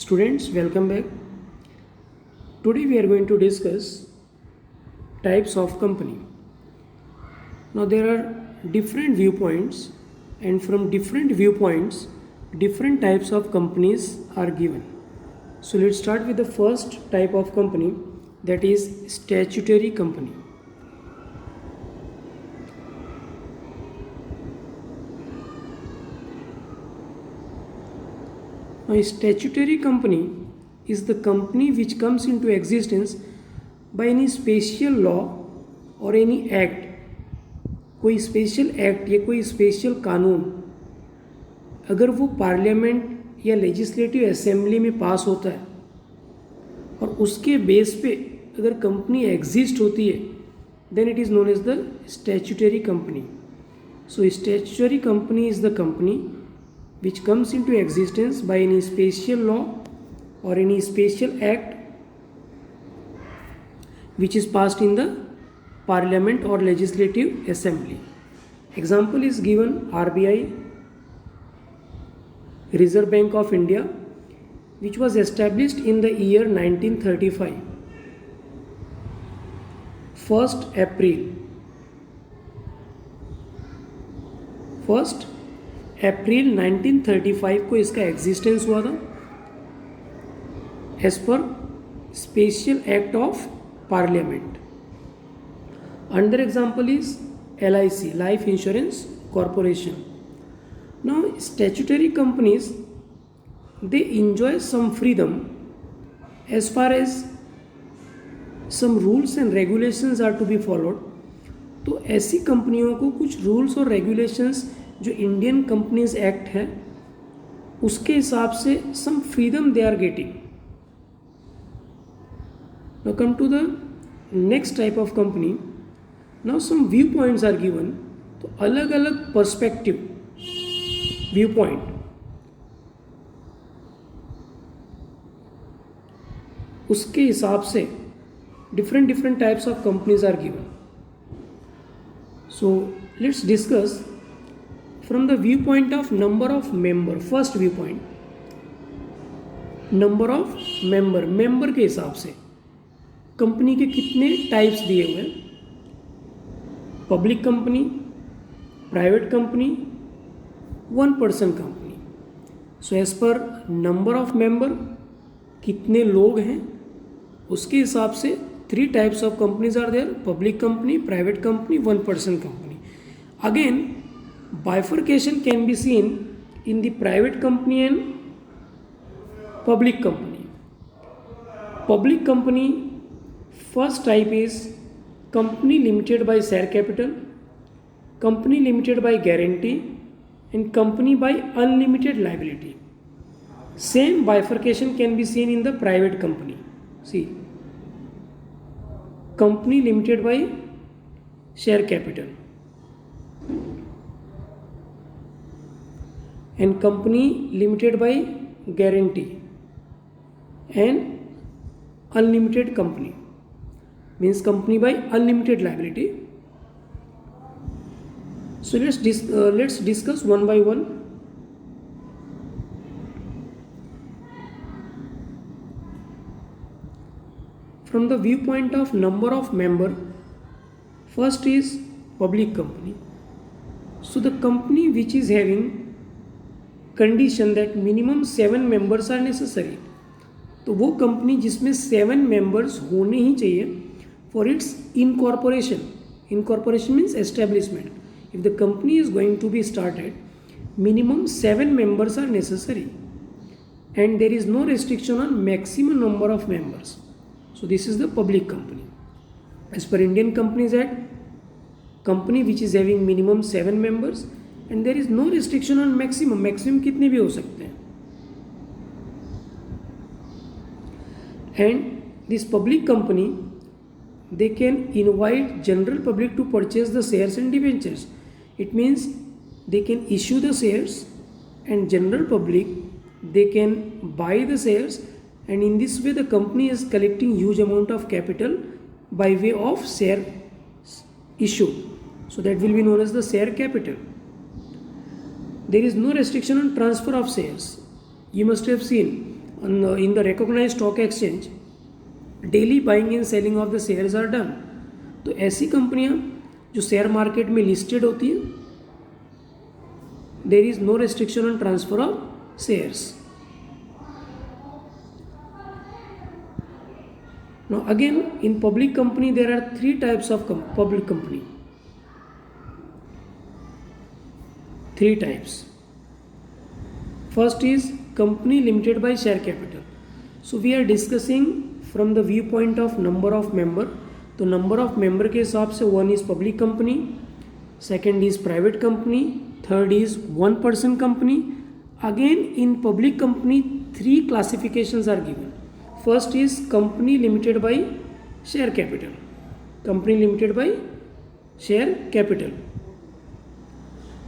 Students, welcome back. Today we are going to discuss types of company. Now there are different viewpoints, and from different viewpoints different types of companies are given. So let's start with the first type of company, that is statutory company. Now, a statutory company is the company which comes into existence by any special law or any act. कोई special act या कोई special कानून अगर वो parliament या legislative assembly में पास होता है और उसके बेस पे अगर कंपनी एग्जिस्ट होती है, then it is known as the statutory company. So statutory company is the company which comes into existence by any special law or any special act which is passed in the parliament or legislative assembly. Example is given: RBI, Reserve Bank of India, which was established in the year 1935. 1st April 1935 को इसका existence हुआ था as per special act of parliament. Under example is LIC, life insurance corporation. Now statutory companies they enjoy some freedom as far as some rules and regulations are to be followed. तो ऐसी कंपनियों को कुछ rules और regulations जो Indian companies act है उसके हिसाब से some freedom they are getting. Now come to the next type of company. Now some view points are given. तो अलग अलग पर्सपेक्टिव व्यू पॉइंट उसके हिसाब से different types of companies are given. So let's discuss from the viewpoint of number of member. First viewpoint, number of member के हिसाब से company के कितने टाइप्स दिए हुए हैं. Public company, private company, one person company. So as per number of member, कितने लोग हैं, उसके हिसाब से 3 types of companies are there: public company, private company, one person company. Again, bifurcation can be seen in the private company and public company. Public company, first type is company limited by share capital, company limited by guarantee, and company by unlimited liability. Same bifurcation can be seen in the private company. See, company limited by share capital and company limited by guarantee and unlimited company means company by unlimited liability. So let's discuss one by one. From the viewpoint of number of member, first is public company. So the company which is having condition that minimum 7 members are necessary. तो वो company जिसमें 7 members होने ही चाहिए for its incorporation. Incorporation means establishment. If the company is going to be started, minimum 7 members are necessary and there is no restriction on maximum number of members. So this is the public company. As per Indian Companies Act, company which is having minimum 7 members and there is no restriction on maximum. Maximum कितने भी हो सकते हैं. And this public company, they can invite general public to purchase the shares and debentures. It means they can issue the shares and general public, they can buy the shares, and in this way the company is collecting huge amount of capital by way of share issue. So that will be known as the share capital. There is no restriction on transfer of shares. You must have seen in the recognized stock exchange daily buying and selling of the shares are done. तो ऐसी कंपनियां जो share market में listed होती हैं, there is no restriction on transfer of shares. Now again in public company there are 3 types of public company, 3 types. First is company limited by share capital. So we are discussing from the view point of number of member. तो number of member के हिसाब से 1 is public company, second is private company, third is 1 person company. Again in public company 3 classifications are given. First is company limited by share capital, company limited by share capital.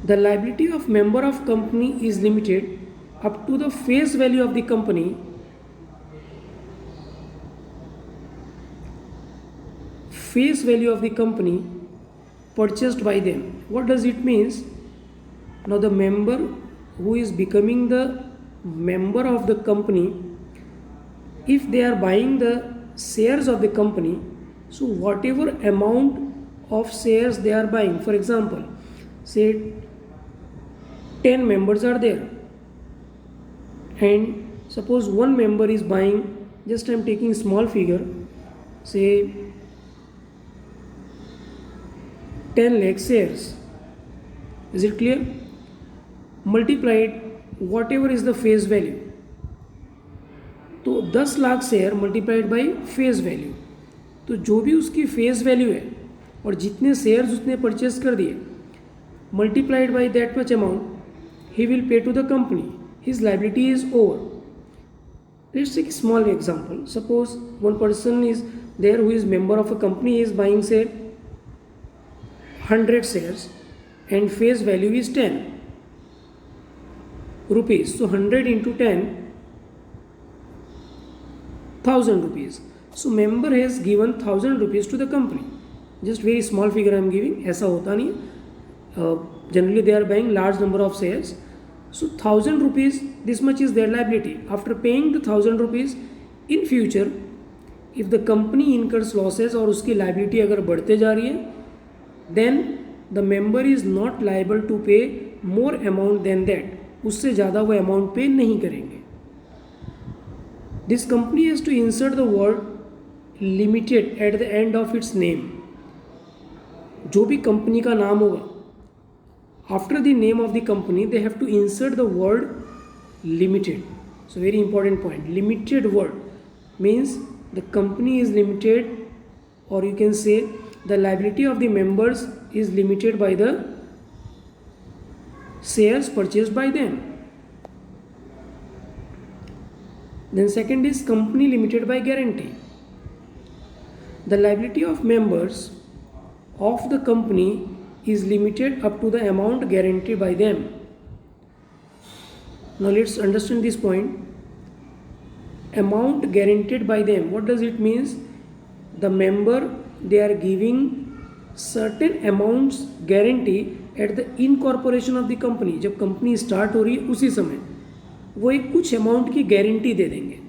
The liability of member of company is limited up to the face value of the company purchased by them. What does it means? Now the member who is becoming the member of the company, if they are buying the shares of the company, so whatever amount of shares they are buying, for example say 10 members are there and suppose one member is buying, just I am taking small figure, say 10 lakh shares, is it clear? Multiplied whatever is the face value, तो 10 lakh share multiplied by face value. तो जो भी उसकी face value है और जितने shares उसने purchase कर दिए multiplied by that much amount he will pay to the company, his liability is over. Let's take a small example. Suppose one person is there who is member of a company, he is buying say 100 shares and face value is 10 rupees. So 100 into 10, 1000 rupees. So member has given 1000 rupees to the company. Just very small figure I am giving. ऐसा होता नहीं है. Generally they are buying large number of shares. So 1000 rupees, this much is their liability. After paying the 1000 rupees, in future if the company incurs losses और उसकी liability अगर बढ़ते जा रही है, then the member is not liable to pay more amount than that. उससे ज़्यादा वो amount pay नहीं करेंगे. This company has to insert the word limited at the end of its name. जो भी कंपनी का नाम होगा, after the name of the company they have to insert the word limited. So very important point, limited word means the company is limited, or you can say the liability of the members is limited by the shares purchased by them. Then second is company limited by guarantee. The liability of members of the company is limited up to the amount guaranteed by them. Now let's understand this point. Amount guaranteed by them, what does it means? The member, they are giving certain amounts guarantee at the incorporation of the company. जब company start हो रही है उसी समय वो एक कुछ amount की गारंटी दे देंगे.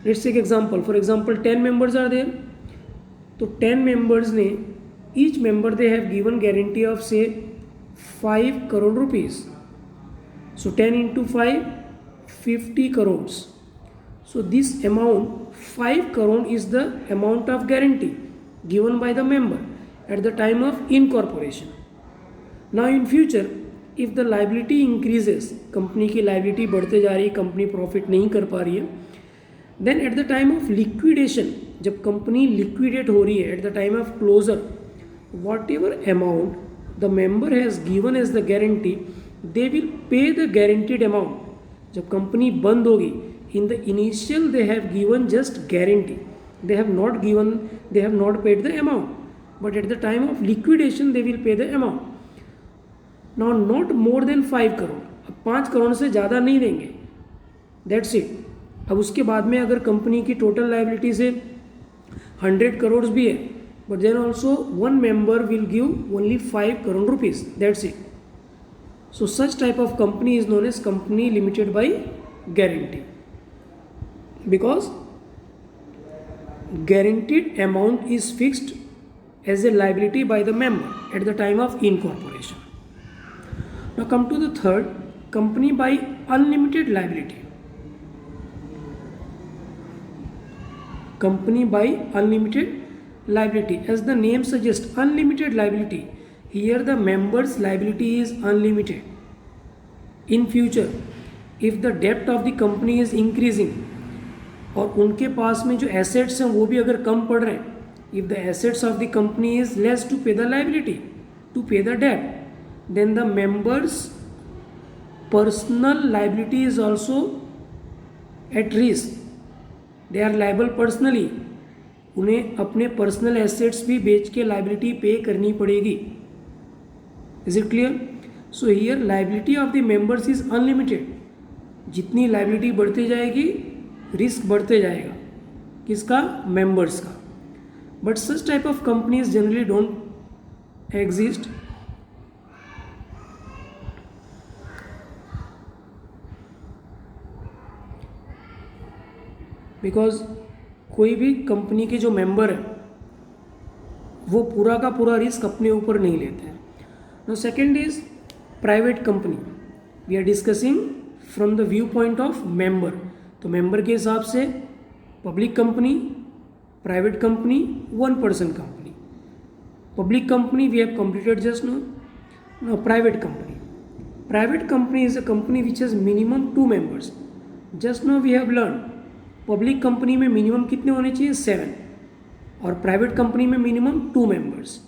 Let's take example, for example 10 members are there. तो 10 मेंबर्स ने each member they have given guarantee of say 5 crore rupees. So 10 into 5, 50 crores. So this amount 5 crore is the amount of guarantee given by the member at the time of incorporation. Now in future if the liability increases, company की liability बढ़ते जा रही है, company profit नहीं कर पा रही है, then at the time of liquidation, जब कंपनी liquidate हो रही है, at the time of closure, whatever amount the member has given as the guarantee, they will pay the guaranteed amount. जब कंपनी बंद होगी, in the initial they have given just guarantee, they have not paid the amount, but at the time of liquidation they will pay the amount. Now not more than 5 crore, अब 5 करोड़ से ज़्यादा नहीं देंगे, that's it. अब उसके बाद में अगर कंपनी की टोटल लाइबिलिटी से 100 करोड़ भी है, but then also one member will give only 5 crore rupees, that's it. So such type of company is known as company limited by guarantee. because guaranteed amount is fixed as a liability by the member at the time of incorporation. Now come to the third, company by unlimited liability. Company by unlimited liability, as the name suggests, unlimited liability. Here the members' liability is unlimited. In future, if the debt of the company is increasing और उनके पास में जो assets हैं वो भी अगर कम पड़ रहे हैं, if the assets of the company is less to pay the liability, to pay the debt, then the members' personal liability is also at risk. They are liable personally. उन्हें अपने पर्सनल एसेट्स भी बेच के liability पे करनी पड़ेगी. Is it clear? So here liability of the members is unlimited. जितनी liability बढ़ती जाएगी रिस्क बढ़ते जाएगा. किसका? मेंबर्स का. But such type of companies generally don't exist. Because कोई भी कंपनी के जो मेंबर है वो पूरा का पूरा रिस्क अपने ऊपर नहीं लेते हैं. Now second is private company. We are discussing from the view point of member. तो मेंबर के हिसाब से public company, private company, one person company. Public company we have completed just now. Private company. Private company is a company which has minimum 2 members. Just now we have learn public company में minimum कितने होने चाहिए? 7. और private company में minimum 2 members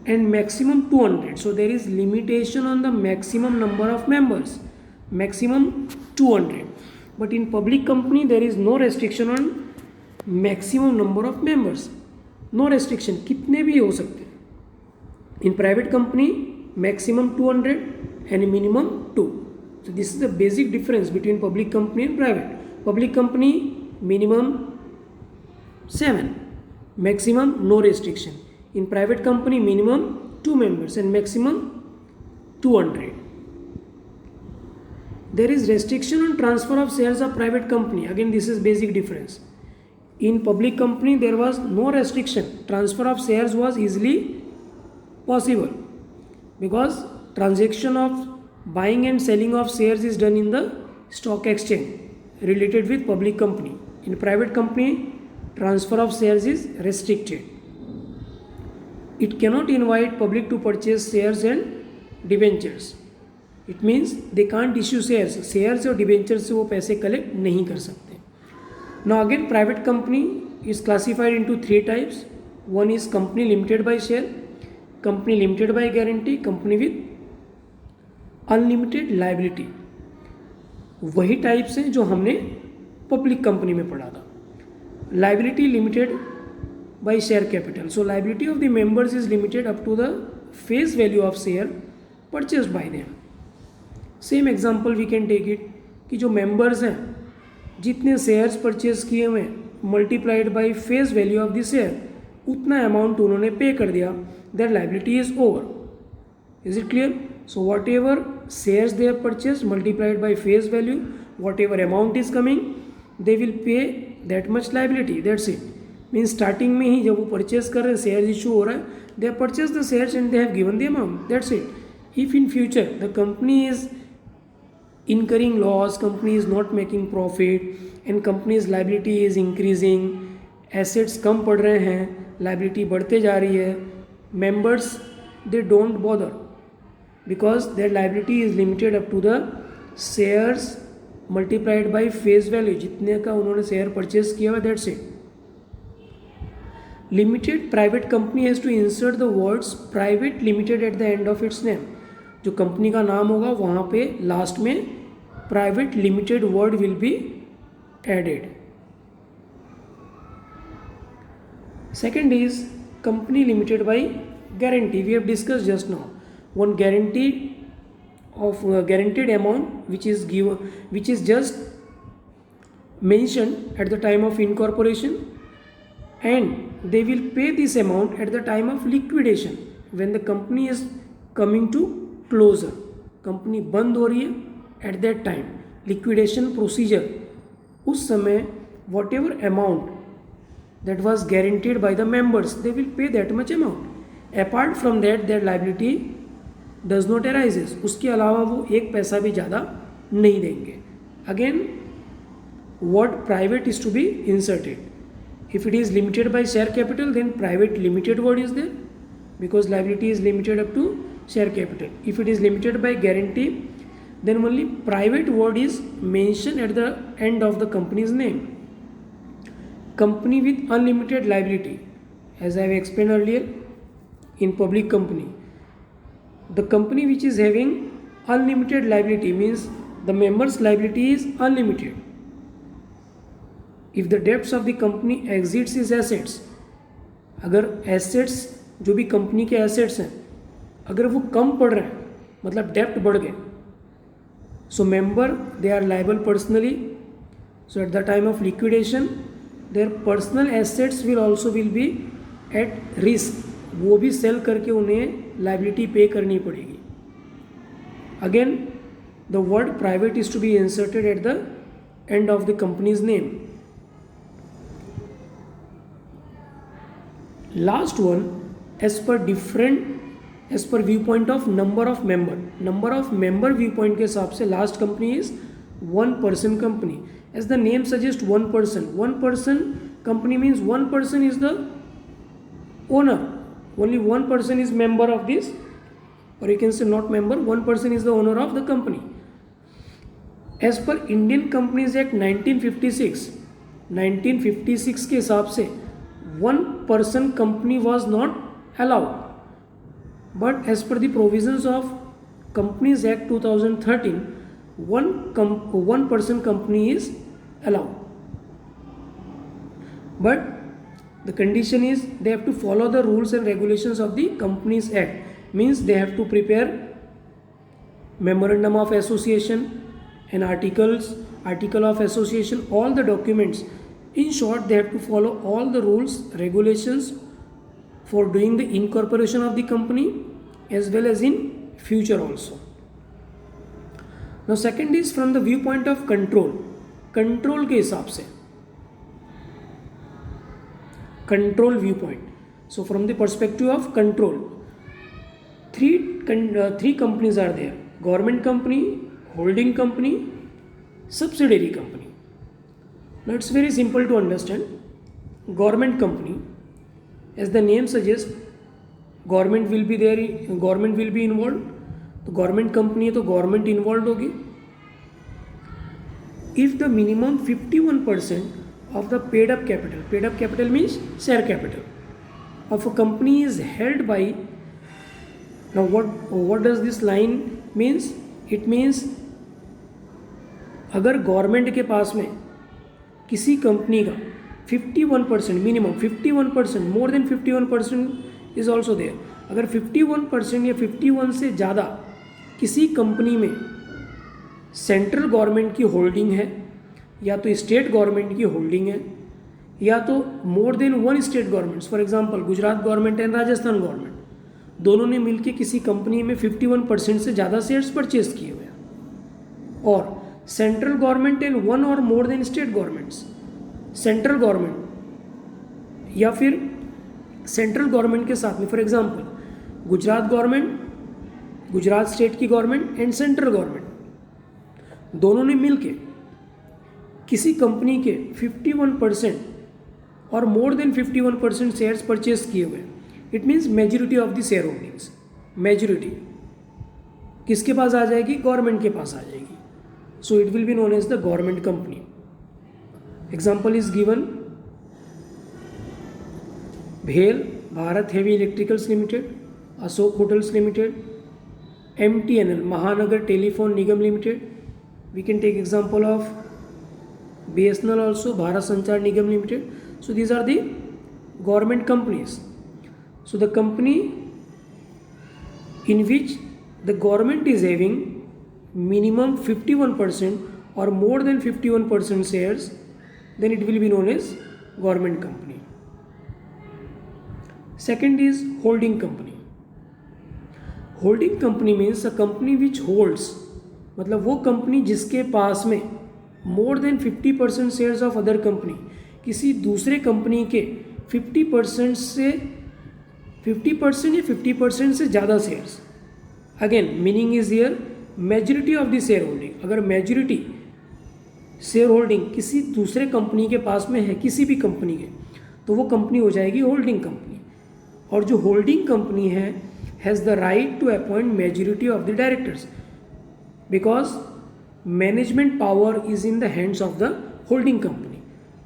and maximum 200. So there is limitation on the maximum number of members. Maximum 200. But in public company there is no restriction on maximum number of members. No restriction, कितने भी हो सकते हैं. In private company maximum 200 and minimum 2. So this is the basic difference between public company and private. Public company minimum 7, maximum no restriction. In private company minimum 2 members and maximum 200. There is restriction on transfer of shares of private company. Again this is basic difference. In public company there was no restriction. Transfer of shares was easily possible because transaction of buying and selling of shares is done in the stock exchange related with public company. In private company transfer of shares is restricted. It cannot invite public to purchase shares and debentures. It means they can't issue shares. Shares और debentures से वो पैसे collect नहीं कर सकते. Now again private company is classified into 3 types. One is company limited by share, company limited by guarantee, company with unlimited liability. वही types हैं जो हमने पब्लिक कंपनी में पढ़ा था. Liability limited by share capital. So liability of the members is limited up to the face value of share purchase by them. Same example we can take it कि जो members हैं जितने shares purchase किए हुए हैं multiplied by face value of the share, उतना amount उन्होंने पे कर दिया. There liability is over. Is it clear? So whatever shares they have purchased multiplied by face value, whatever amount is coming, they will pay that much liability. That's it. Means starting में ही जब वो purchase कर रहे हैं, shares issue हो रहा है, they have purchased the shares and they have given the amount. That's it. If in future the company is incurring loss, company is not making profit, and company's liability is increasing, assets कम पड़ रहे हैं, liability बढ़ते जा रही है, members they don't bother. Because their liability is limited up to the shares multiplied by face value. जितने का उन्होंने शेयर परचेज किया हुआ, that's it. Limited private company has to insert the words private limited at the end of its name. जो company का नाम होगा वहाँ पे लास्ट में private limited word will be added. Second is company limited by guarantee. We have discussed just now. One guaranteed amount which is just mentioned at the time of incorporation, and they will pay this amount at the time of liquidation when the company is coming to closure. company बंद हो रही है at that time. liquidation procedure उस समय what ever amount that was guaranteed by the members, they will pay that much amount. Apart from that, their liability does not arises. उसके अलावा वो एक पैसा भी ज़्यादा नहीं देंगे. Again, word private is to be inserted. If it is limited by share capital, then private limited word is there because liability is limited up to share capital. If it is limited by guarantee, then only private word is mentioned at the end of the company's name. Company with unlimited liability, as I have explained earlier, in public company, the company which is having unlimited liability means the members' liability is unlimited. If the debts of the company exceeds its assets, अगर assets जो भी company के assets हैं अगर वो कम पड़ रहे हैं मतलब डेप्ट बढ़ गए, so member they are liable personally. So at the time of liquidation their personal assets will also will be at risk. वो भी सेल करके उन्हें लाइबिलिटी पे करनी पड़ेगी. Again the word private is to be inserted at the end of the company's name. Last one, as per view point of number of member view point के हिसाब से last company is 1 person company. As the name suggests, 1 person company means 1 person is the owner. Only 1 person is member of this, or you can say not member, 1 person is the owner of the company. As per Indian Companies Act 1956 के हिसाब से 1 person company was not allowed. But as per the provisions of Companies Act 2013, one person company is allowed, but the condition is they have to follow the rules and regulations of the Companies Act. Means they have to prepare memorandum of association and article of association, all the documents. In short, they have to follow all the rules, regulations for doing the incorporation of the company as well as in future also. Now second is from the viewpoint of control के हिसाब से, control view point. So from the perspective of control, three companies are there: government company, holding company, subsidiary company. Now it's very simple to understand. Government company, as the name suggests, government will be there, government will be involved. तो government company है तो government involve होगी. If the minimum 51% of the paid up capital means share capital of a company is held by. Now what does this line means? It means अगर government के पास में किसी company का 51% minimum 51%, more than 51% is also there. अगर 51% या 51 से ज़्यादा किसी कंपनी में सेंट्रल गवर्नमेंट की होल्डिंग है, या तो स्टेट गवर्नमेंट की होल्डिंग है, या तो more than 1 state governments, for example Gujarat government and Rajasthan government, दोनों ने मिलकर किसी कंपनी में 51% से ज़्यादा शेयर्स परचेज किए हुए हैं, और सेंट्रल गवर्नमेंट एंड 1 और more than state governments, central government या फिर सेंट्रल गवर्नमेंट के साथ में, for example Gujarat government, Gujarat state की गवर्नमेंट एंड सेंट्रल गवर्नमेंट, दोनों ने मिलके किसी कंपनी के 51% और मोर देन 51% शेयर्स परचेज किए हुए, it means majority of the share holdings. Majority किसके पास आ जाएगी? गवर्नमेंट के पास आ जाएगी. So it will be known as the government company. Example is given: भेल Bharat heavy electricals limited, Ashok hotels limited, MTNL Mahanagar telephone Nigam limited. We can take example of BSNL also, Bharat Sanchar Nigam Limited. So these are the government companies. So the company in which the government is having minimum 51% or more than 51% shares, then it will be known as government company. Second is holding company. Holding company means a company which holds, मतलब वो company जिसके पास में more than 50% shares of other company, किसी दूसरे company के 50% से 50% या 50% से ज़्यादा shares. Again meaning is here majority of the share holding. अगर मेजॉरिटी शेयर होल्डिंग किसी दूसरे कंपनी के पास में है, किसी भी कंपनी के, तो वो कंपनी हो जाएगी होल्डिंग कंपनी। और जो होल्डिंग कंपनी है has the right to appoint majority of the directors, because management power is in the hands of the holding company.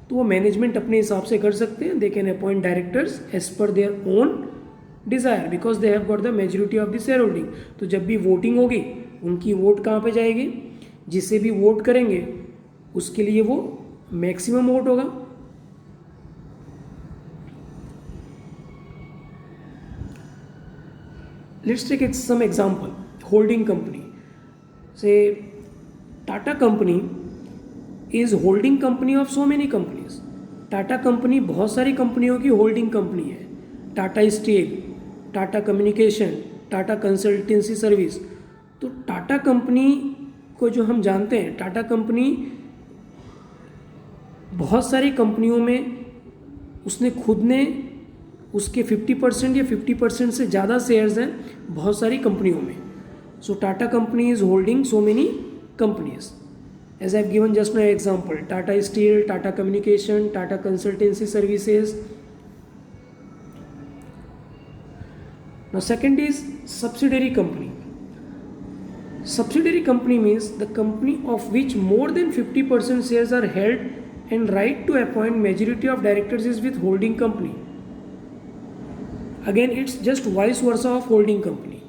तो वो मैनेजमेंट अपने हिसाब से कर सकते हैं, they can appoint directors as per their own desire because they have got the majority of the share holding. तो जब भी वोटिंग होगी उनकी वोट कहाँ पे जाएगी, जिसे भी वोट करेंगे उसके लिए वो मैक्सिमम वोट होगा। Let's take some example. Holding company से Tata company is holding company of so many companies. Tata company बहुत सारी कंपनियों की होल्डिंग कंपनी है। Tata steel, Tata communication, Tata consultancy service. तो टाटा कंपनी को जो हम जानते हैं, टाटा कंपनी बहुत सारी कंपनियों में उसने खुद ने उसके 50% या 50% से ज़्यादा शेयर्स हैं बहुत सारी कंपनियों में। So Tata company is holding so many companies as I have given just now example, Tata steel, Tata communication, Tata consultancy services. Now second is subsidiary company. Subsidiary company means the company of which more than 50% shares are held and right to appoint majority of directors is with holding company. Again, it's just vice versa of holding company.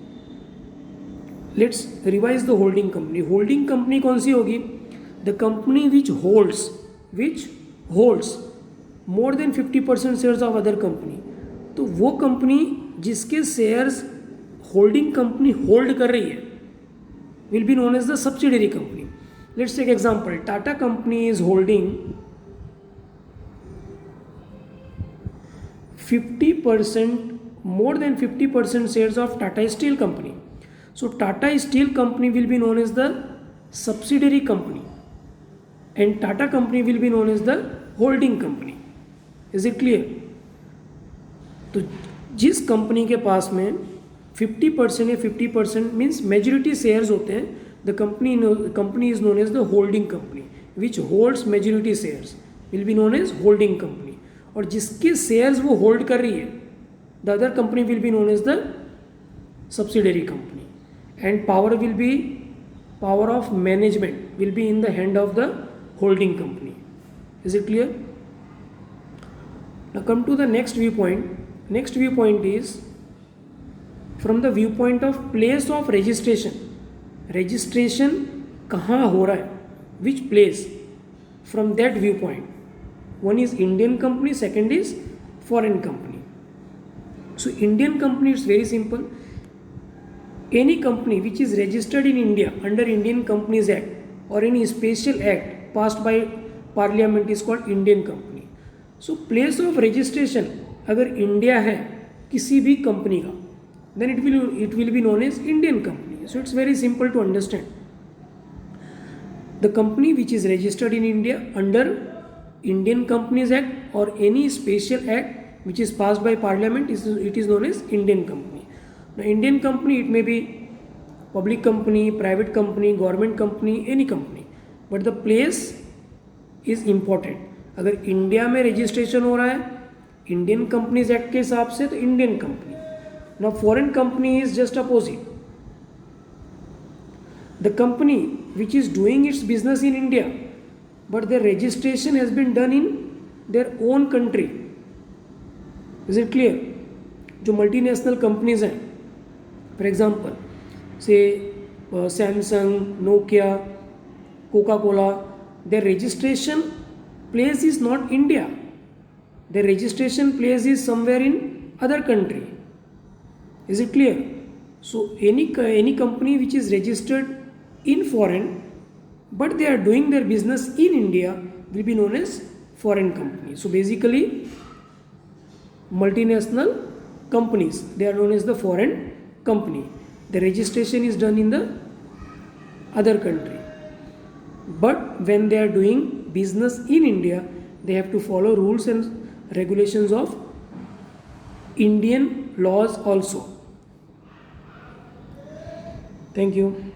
Let's revise the holding company. Holding company कौन सी होगी? The company which holds more than 50% shares of other company. तो वो company जिसके shares holding company hold कर रही है will be known as the subsidiary company. Let's take example. Tata company is holding 50%, more than 50% shares of Tata Steel company. So Tata Steel company will be known as the subsidiary company and Tata company will be known as the holding company. Is it clear? तो जिस company के पास में 50% या 50% means majority shares होते हैं, the company is known as the holding company which holds majority shares will be known as holding company. और जिसके शेयर्स वो होल्ड कर रही है the other company will be known as the subsidiary company and power of management will be in the hand of the holding company. Is it clear? Now come to the next view point. Next view point is from the view point of place of registration. Registration कहाँ हो रहा है, which place, from that view point. One is Indian company, second is foreign company. So Indian company it's very simple. Any company which is registered in India under Indian companies act or any special act passed by parliament is called Indian company. So place of registration अगर India है किसी भी company का, then it will be known as Indian company. So it's very simple to understand. The company which is registered in India under Indian Companies Act or any special act which is passed by Parliament it is known as Indian company. Now Indian company, it may be public company, private company, government company, any company, but the place is important. अगर India में registration हो रहा है Indian companies act के हिसाब से तो Indian company. Now foreign company is just opposite. The company which is doing its business in India but their registration has been done in their own country. Is it clear? जो multinational companies हैं, for example say Samsung, Nokia, Coca-Cola, their registration place is not India. Their registration place is somewhere in other country. Is it clear? So any company which is registered in foreign but they are doing their business in India will be known as foreign company. So basically multinational companies, they are known as the foreign company. The registration is done in the other country. but when they are doing business in India, they have to follow rules and regulations of Indian laws also. Thank you.